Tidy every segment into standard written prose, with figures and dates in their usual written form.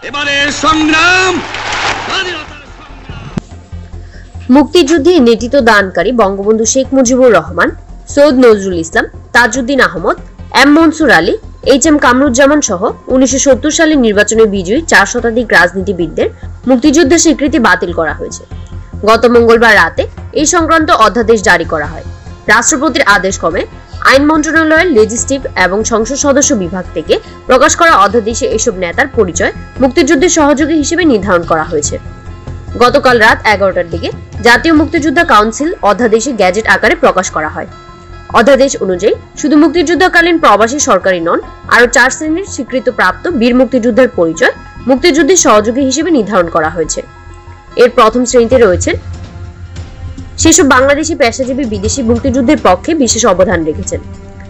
এবারের সংগ্রাম মুক্তিযুদ্ধে নেতৃত্ব দানকারী Bangabandhu Sheikh Mujibur Rahman, Syed Nazrul Islam, Tajuddin Ahmad, M Mansur Ali, H M Kamruzzaman সহ 1970 সালের নির্বাচনে বিজয়ী 4 শতাধিক রাজনীতিবিদদের মুক্তিযুদ্ধের স্বীকৃতি বাতিল করা হয়েছে। গত মঙ্গলবার রাতে এই সংক্রান্ত অধ্যাদেশ জারি করা হয়। রাষ্ট্রপতির আদেশ ক্রমে আইন মন্ত্রণালয়ের লেজিসলেটিভ এবং সংসদ সদস্য বিভাগ থেকে প্রকাশ করা অধ্যাদেশে এসব নেতার পরিচয় মুক্তিযুদ্ধের সহযোগী হিসেবে নির্ধারণ করা হয়েছে। গতকাল রাত 11টার দিকে জাতীয় মুক্তিযোদ্ধা কাউন্সিল অধ্যাদেশে গ্যাজেট আকারে প্রকাশ করা হয়। অধ্যাদেশ অনুযায়ী শুধু মুক্তিযুদ্ধকালীন প্রবাসী সরকারি নন, আরো 4 শ্রেণীর স্বীকৃতপ্রাপ্ত বীর মুক্তিযোদ্ধার পরিচয় মুক্তিযুদ্ধের সহযোগী হিসেবে নির্ধারণ করা হয়েছে। এর প্রথম শ্রেণীতে রয়েছেন সেসব বাংলাদেশি পেশাজীবী বিদেশি মুক্তিযুদ্ধের পক্ষে বিশেষ অবদান রেখেছেন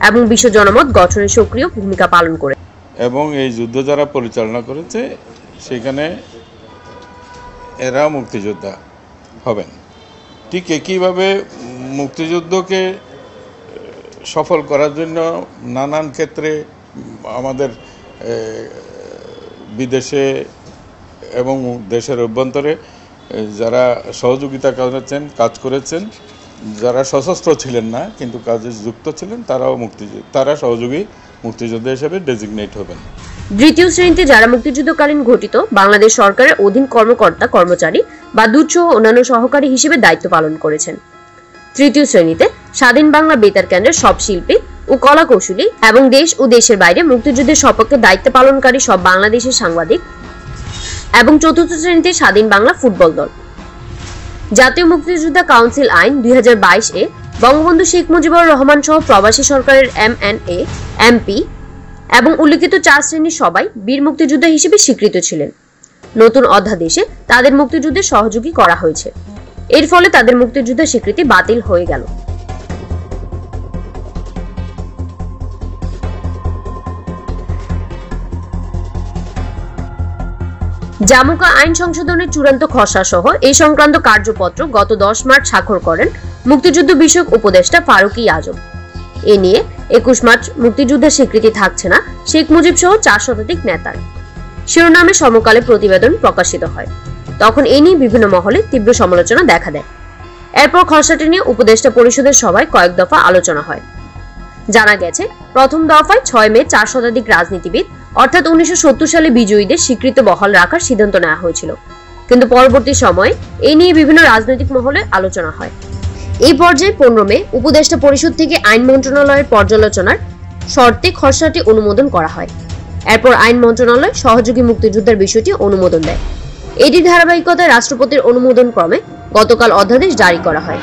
এবং বিশ্ব জনমত গঠনে সক্রিয় ভূমিকা পালন করে এবং এই যুদ্ধ যারা পরিচালনা করেছে সেখানে এরা মুক্তিযোদ্ধা হবেন। ঠিক একইভাবে মুক্তিযুদ্ধকে সফল করার জন্য নানান ক্ষেত্রে আমাদের বিদেশে এবং দেশের অভ্যন্তরে যারা সহযোগিতা কাজ করেছেন, যারা সশস্ত্র ছিলেন না কিন্তু কাজে যুক্ত ছিলেন, তারা সহযোগী মুক্তিযোদ্ধা হিসেবে ডেজিগনেট হবেন। দ্বিতীয় শ্রেণীতে যারা মুক্তিযুদ্ধকালীন ঘটিত বাংলাদেশ সরকারের অধীন কর্মকর্তা কর্মচারী বা দূতসহ অন্যান্য সহকারী হিসেবে দায়িত্ব পালন করেছেন। তৃতীয় শ্রেণীতে স্বাধীন বাংলা বেতার কেন্দ্রের সব শিল্পী ও কলা কৌশলী এবং দেশ ও দেশের বাইরে মুক্তিযুদ্ধের সপক্ষে দায়িত্ব পালনকারী সব বাংলাদেশের সাংবাদিক এবং চতুর্থ শ্রেণীতে স্বাধীন বাংলা ফুটবল দল। জাতীয় মুক্তিযোদ্ধা কাউন্সিল আইন 2022 এ বঙ্গবন্ধু শেখ মুজিবুর রহমান সহ প্রবাসী সরকারের MNA, MP এবং উল্লিখিত 4 শ্রেণীর সবাই বীর মুক্তিযোদ্ধা হিসেবে স্বীকৃত ছিলেন। নতুন অধ্যাদেশে তাদের মুক্তিযুদ্ধের সহযোগী করা হয়েছে। এর ফলে তাদের মুক্তিযুদ্ধের স্বীকৃতি বাতিল হয়ে গেল। জামুকা আইন সংশোধনের চূড়ান্ত খসড়া সহ এই সংক্রান্ত কার্যপত্র গত 10 মার্চ স্বাক্ষর করেন মুক্তিযুদ্ধ বিষয়ক উপদেষ্টা ফারুকী আজম। এ নিয়ে 21 মার্চ মুক্তিযুদ্ধের স্বীকৃতি থাকছে না শেখ মুজিব সহ 4 শতাধিক নেতার শিরোনামে সমকালে প্রতিবেদন প্রকাশিত হয়। তখন এ নিয়ে বিভিন্ন মহলে তীব্র সমালোচনা দেখা দেয়। এরপর খসড়াটি নিয়ে উপদেষ্টা পরিষদের সভায় কয়েক দফা আলোচনা হয়। জানা গেছে, প্রথম দফায় 6 মে 4 শতাধিক রাজনীতিবিদ অর্থাৎ 1970 সালে বিজয়ীদের স্বীকৃত বহাল রাখার সিদ্ধান্ত নেওয়া হয়েছিল, কিন্তু পরবর্তী সময়ে এই নিয়ে বিভিন্ন রাজনৈতিক মহলে আলোচনা হয়। এই পর্যায়ে 15 মে উপদেষ্টা পরিষদ থেকে আইন মন্ত্রণালয়ের পর্যালোচনার শর্তে খসড়াটি অনুমোদন করা হয়। এরপর আইন মন্ত্রণালয় সহযোগী মুক্তিযোদ্ধার বিষয়টি অনুমোদন দেয়। এটি ধারাবাহিকতায় রাষ্ট্রপতির অনুমোদন ক্রমে গতকাল অধ্যাদেশ জারি করা হয়।